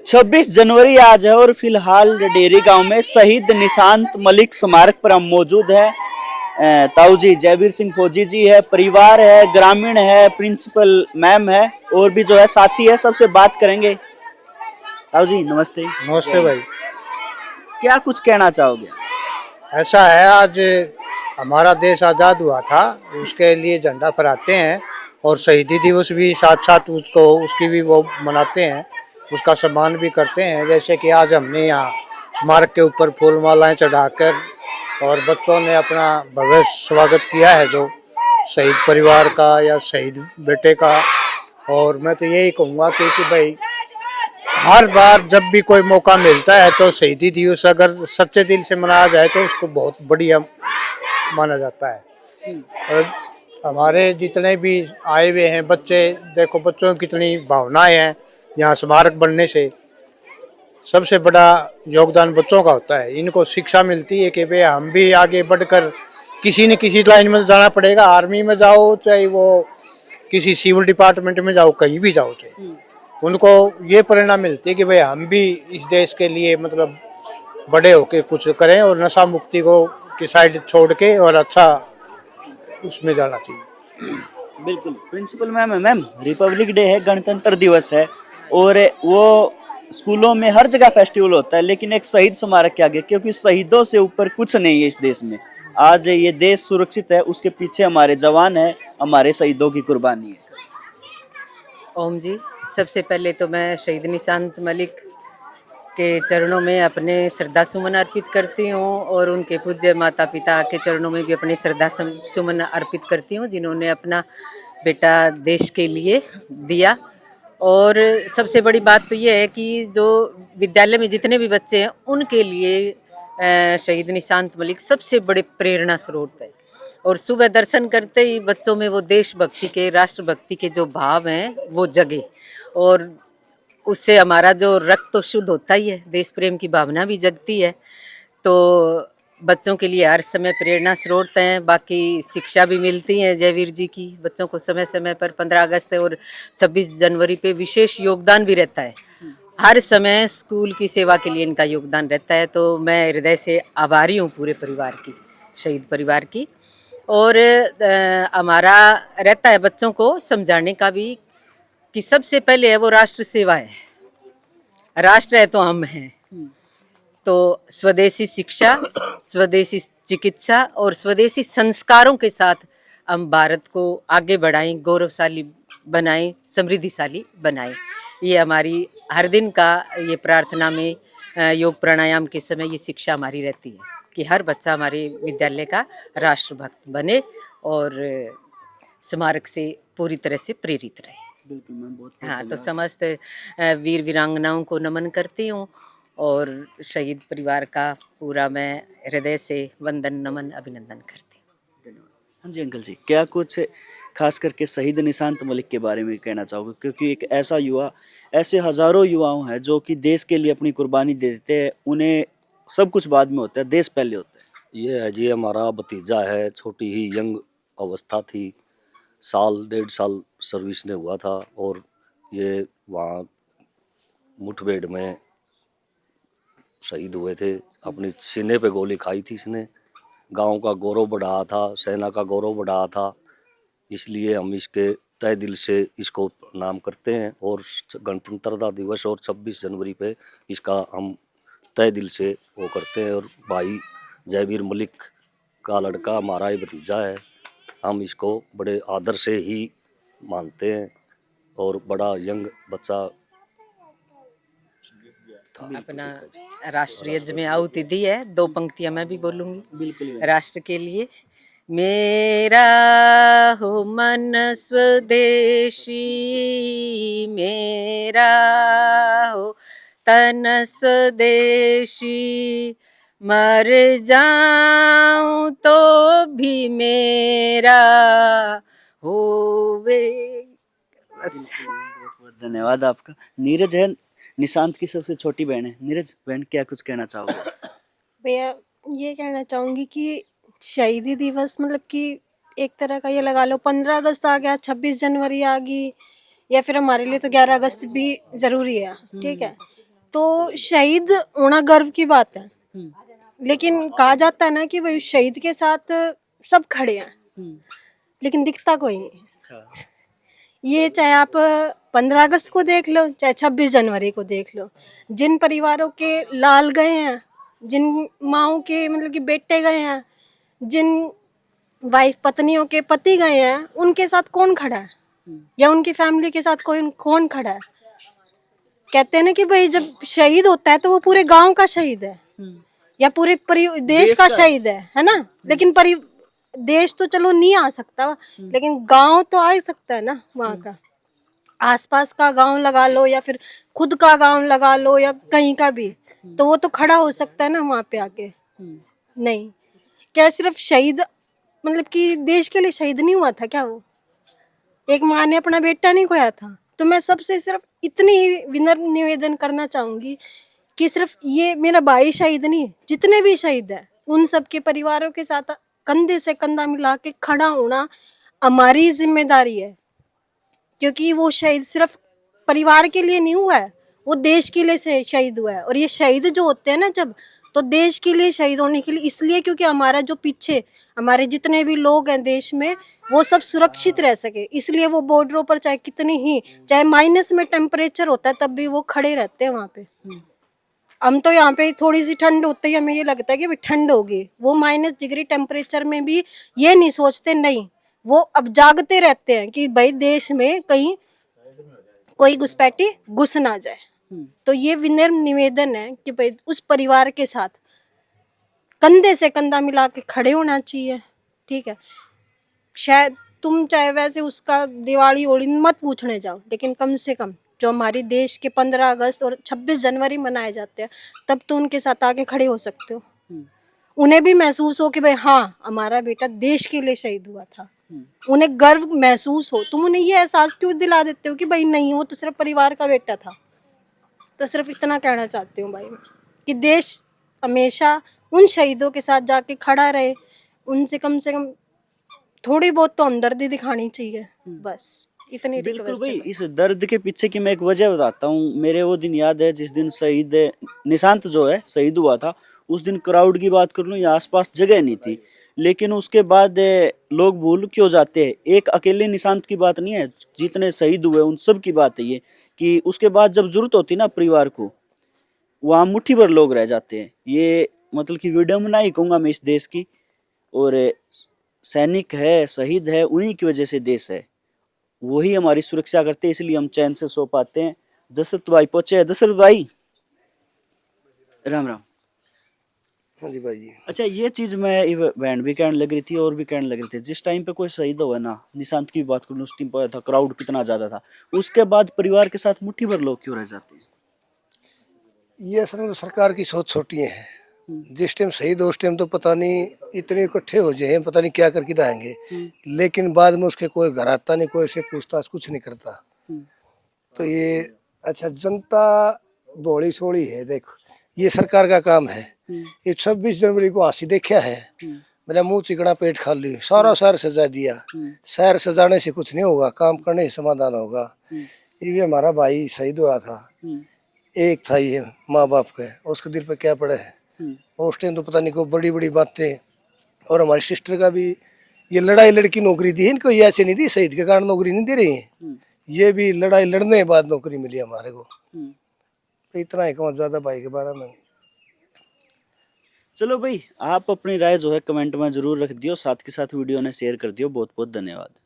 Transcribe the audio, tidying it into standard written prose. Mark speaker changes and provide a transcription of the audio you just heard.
Speaker 1: 26 जनवरी आज है और फिलहाल डेरी गांव में शहीद निशांत मलिक स्मारक पर हम मौजूद है। ताऊ जी जयवीर सिंह फौजी जी है, परिवार है, ग्रामीण है, प्रिंसिपल मैम है और भी जो है साथी है, सबसे बात करेंगे। ताऊ जी नमस्ते।
Speaker 2: नमस्ते भाई।
Speaker 1: क्या कुछ कहना चाहोगे?
Speaker 2: ऐसा है, आज हमारा देश आज़ाद हुआ था, उसके लिए झंडा फहराते हैं और शहीदी दिवस भी साथ साथ उसको उसकी भी वो मनाते हैं, उसका सम्मान भी करते हैं। जैसे कि आज हमने यहाँ स्मारक के ऊपर फूल मालाएं चढ़ाकर और बच्चों ने अपना भव्य स्वागत किया है, जो शहीद परिवार का या शहीद बेटे का। और मैं तो यही कहूँगा कि भाई हर बार जब भी कोई मौका मिलता है तो शहीदी दिवस अगर सच्चे दिल से मनाया जाए तो उसको बहुत बढ़िया माना जाता है। और हमारे जितने भी आए हुए हैं बच्चे, देखो बच्चों की कितनी भावनाएं हैं यहाँ स्मारक बनने से। सबसे बड़ा योगदान बच्चों का होता है, इनको शिक्षा मिलती है कि भाई हम भी आगे बढ़कर किसी न किसी लाइन में जाना पड़ेगा। आर्मी में जाओ, चाहे वो किसी सिविल डिपार्टमेंट में जाओ, कहीं भी जाओ, चाहे उनको ये प्रेरणा मिलती है कि भाई हम भी इस देश के लिए मतलब बड़े होके कुछ करें और नशा मुक्ति को की साइड छोड़ के और अच्छा उसमें जाना चाहिए।
Speaker 1: बिल्कुल प्रिंसिपल मैम रिपब्लिक डे है, गणतंत्र दिवस है और वो स्कूलों में हर जगह फेस्टिवल होता है, लेकिन एक शहीद स्मारक के आगे, क्योंकि शहीदों से ऊपर कुछ नहीं है इस देश में। आज ये देश सुरक्षित है, उसके पीछे हमारे जवान है, हमारे शहीदों की कुर्बानी है।
Speaker 3: ओम जी, सबसे पहले तो मैं शहीद निशांत मलिक के चरणों में अपने श्रद्धा सुमन अर्पित करती हूँ और उनके पूज्य माता पिता के चरणों में भी अपने श्रद्धा सुमन अर्पित करती हूँ, जिन्होंने अपना बेटा देश के लिए दिया। और सबसे बड़ी बात तो ये है कि जो विद्यालय में जितने भी बच्चे हैं उनके लिए शहीद निशांत मलिक सबसे बड़े प्रेरणा स्रोत है। और सुबह दर्शन करते ही बच्चों में वो देशभक्ति के, राष्ट्रभक्ति के जो भाव हैं वो जगे और उससे हमारा जो रक्त तो शुद्ध होता ही है, देश प्रेम की भावना भी जगती है। तो बच्चों के लिए हर समय प्रेरणा स्रोत हैं। बाकी शिक्षा भी मिलती है जयवीर जी की, बच्चों को समय समय पर 15 अगस्त और 26 जनवरी पे विशेष योगदान भी रहता है। हर समय स्कूल की सेवा के लिए इनका योगदान रहता है। तो मैं हृदय से आभारी हूँ पूरे परिवार की, शहीद परिवार की। और हमारा रहता है बच्चों को समझाने का भी कि सबसे पहले है वो राष्ट्र सेवा है, राष्ट्र है तो हम हैं। तो स्वदेशी शिक्षा, स्वदेशी चिकित्सा और स्वदेशी संस्कारों के साथ हम भारत को आगे बढ़ाएं, गौरवशाली बनाएं, समृद्धिशाली बनाएं। ये हमारी हर दिन का ये प्रार्थना में योग प्राणायाम के समय ये शिक्षा हमारी रहती है कि हर बच्चा हमारे विद्यालय का राष्ट्रभक्त बने और स्मारक से पूरी तरह से प्रेरित रहे।
Speaker 1: बिल्कुल मैम, बहुत
Speaker 3: हाँ, तो समस्त वीर वीरांगनाओं को नमन करती हूँ और शहीद परिवार का पूरा मैं हृदय से वंदन, नमन, अभिनंदन करती हूँ।
Speaker 1: हाँ जी अंकल जी, क्या कुछ खास करके शहीद निशांत मलिक के बारे में कहना चाहोगे? क्योंकि एक ऐसा युवा, ऐसे हजारों युवाओं हैं जो कि देश के लिए अपनी कुर्बानी दे देते हैं, उन्हें सब कुछ बाद में होता है, देश पहले होता है।
Speaker 4: ये है जी हमारा भतीजा है, छोटी ही यंग अवस्था थी, साल 1.5 साल सर्विस ने हुआ था और ये वहाँ मुठभेड़ में शहीद हुए थे। अपनी सीने पे गोली खाई थी इसने, गांव का गौरव बढ़ाया था, सेना का गौरव बढ़ाया था। इसलिए हम इसके तय दिल से इसको प्रणाम करते हैं और गणतंत्रता दिवस और 26 जनवरी पे इसका हम तय दिल से वो करते हैं। और भाई जयवीर मलिक का लड़का हमारा ही भतीजा है, हम इसको बड़े आदर से ही मानते हैं और बड़ा यंग बच्चा था।
Speaker 3: अपना राष्ट्रीय में आहुति दी है, 2 पंक्तियां मैं भी बोलूंगी।
Speaker 1: बिल्कुल
Speaker 3: राष्ट्र के लिए। मेरा हो मन स्वदेशी, मेरा हो तन स्वदेशी, मर जाऊं तो भी मेरा होवे। बस।
Speaker 1: बहुत बहुत धन्यवाद आपका। नीरज है निशांत की सबसे छोटी बहन है। नीरज बहन, क्या कुछ कहना चाहोगे?
Speaker 5: भैया ये कहना चाहूँगी कि शहीदी दिवस मतलब कि एक तरह का ये लगा लो, 15 अगस्त आ गया, 26 जनवरी आ गई, या फिर हमारे लिए तो 11 अगस्त भी ज़रूरी है, ठीक है। तो शहीद होना गर्व की बात है, लेकिन कहा जाता है ना कि भाई शहीद के साथ सब खड़े हैं, लेकिन दिखता कोई नहीं। ये चाहे आप 15 अगस्त को देख लो, चाहे 26 जनवरी को देख लो, जिन परिवारों के लाल गए हैं, जिन माओं के मतलब कि बेटे गए हैं, जिन वाइफ पत्नियों के पति गए हैं, उनके साथ कौन खड़ा है, या उनकी फैमिली के साथ कोई कौन खड़ा है? कहते हैं ना कि भाई जब शहीद होता है तो वो पूरे गांव का शहीद है, या पूरे देश का शहीद है ना। लेकिन देश तो चलो नहीं आ सकता, लेकिन गांव तो आ ही सकता है ना। वहाँ का आसपास का गांव लगा लो, या फिर खुद का गांव लगा लो, या कहीं का भी, तो वो तो खड़ा हो सकता है ना वहाँ पे आके। नहीं, क्या सिर्फ शहीद मतलब कि देश के लिए शहीद नहीं हुआ था क्या? वो एक माँ ने अपना बेटा नहीं खोया था? तो मैं सबसे सिर्फ इतनी ही विनम्र निवेदन करना चाहूंगी कि सिर्फ ये मेरा भाई शहीद नहीं, जितने भी शहीद हैं उन सब के परिवारों के साथ कंधे से कंधा मिला के खड़ा होना हमारी जिम्मेदारी है, क्योंकि वो शहीद सिर्फ परिवार के लिए नहीं हुआ है, वो देश के लिए शहीद हुआ है। और ये शहीद जो होते हैं ना, जब तो देश के लिए शहीद होने के लिए इसलिए क्योंकि हमारा जो पीछे हमारे जितने भी लोग हैं देश में, वो सब सुरक्षित रह सके, इसलिए वो बॉर्डरों पर चाहे कितनी ही चाहे माइनस में टेम्परेचर होता है तब भी वो खड़े रहते हैं वहाँ पे। हम तो यहाँ पे थोड़ी सी ठंड होती है, हमें ये लगता है कि भाई ठंड होगी, वो -डिग्री टेम्परेचर में भी ये नहीं सोचते, नहीं, वो अब जागते रहते हैं कि भाई देश में कहीं कोई घुसपैठी घुस ना जाए। तो ये विनम्र निवेदन है कि भाई उस परिवार के साथ कंधे से कंधा मिला के खड़े होना चाहिए, ठीक है। शायद तुम चाहे वैसे उसका दिवाली होली मत पूछने जाओ, लेकिन कम से कम जो हमारे देश के 15 अगस्त और 26 जनवरी मनाए जाते हैं, तब तो उनके साथ आके खड़े हो सकते हो। उन्हें भी महसूस हो कि भाई हाँ, हमारा बेटा देश के लिए शहीद हुआ था, उन्हें गर्व महसूस हो। तुम उन्हें ये एहसास क्यों दिला देते हो कि भाई नहीं, वो तो सिर्फ परिवार का बेटा था। तो सिर्फ इतना कहना चाहती हूँ भाई मैं, कि देश हमेशा उन शहीदों के साथ जाके खड़ा रहे, उनसे कम से कम थोड़ी बहुत तो हमदर्दी दिखानी चाहिए, बस इतनी
Speaker 1: बिल्कुल
Speaker 5: रिक्वेस्ट
Speaker 1: भाई।
Speaker 5: है भाई।
Speaker 1: इस दर्द के पीछे की मैं एक वजह बताता हूँ। मेरे वो दिन याद है जिस दिन शहीद निशांत जो है शहीद हुआ था। उस दिन क्राउड की बात कर लूँ या आसपास जगह नहीं थी, लेकिन उसके बाद लोग भूल क्यों जाते हैं? एक अकेले निशांत की बात नहीं है, जितने शहीद हुए उन सब की बात है ये, कि उसके बाद जब जरूरत होती ना परिवार को, वहाँ मुट्ठी भर लोग रह जाते हैं। ये मतलब कि विडम्बना ही कहूँगा मैं इस देश की। और सैनिक है, शहीद है, उन्हीं की वजह से देश है, वही हमारी सुरक्षा करते हैं, इसलिए हम चैन से सो पाते हैं। दशरथ भाई पहुंचे हैं। दशरथ भाई राम राम।
Speaker 6: हाँ जी भाई जी।
Speaker 1: अच्छा, ये चीज मैं बहन भी कहने लग रही थी और भी कहने लग रही थी, जिस टाइम पे कोई शहीद हुआ ना, निशांत की बात करूँ, उस टाइम पर था क्राउड कितना ज्यादा था, उसके बाद परिवार के साथ मुट्ठी भर लोग क्यों रह जाते हैं?
Speaker 6: ये असल में सरकार की सोच छोटी है। जिस टाइम शहीद हो उस टाइम तो पता नहीं इतने इकट्ठे हो जाए, पता नहीं क्या करके आएंगे, लेकिन बाद में उसके कोई घर आता नहीं, कोई से पूछताछ कुछ नहीं करता। तो ये अच्छा जनता भोली सोली है। देखो ये सरकार का काम है। ये 26 जनवरी को हंसी देखा है, मेरा मुंह चिकना पेट खाली, सारा शहर सजा दिया। शहर सजाने से कुछ नहीं होगा, काम करने से समाधान होगा। ये भी हमारा भाई शहीद हुआ था, एक था ये माँ बाप के, उसके दिल पे क्या पड़े है। उस टाइम तो पता नहीं को बड़ी बड़ी बातें। और हमारी सिस्टर का भी ये लड़ाई लड़की नौकरी दी है इनको, ये ऐसे नहीं दी शहीद के कारण नौकरी नहीं दे रही है, ये भी लड़ाई लड़ने के बाद नौकरी मिली हमारे को। तो इतना ही कहूँ ज्यादा भाई के बारे में।
Speaker 1: चलो भाई, आप अपनी राय जो है कमेंट में जरूर रख दियो, साथ के साथ वीडियो ने शेयर कर दियो। बहुत बहुत धन्यवाद।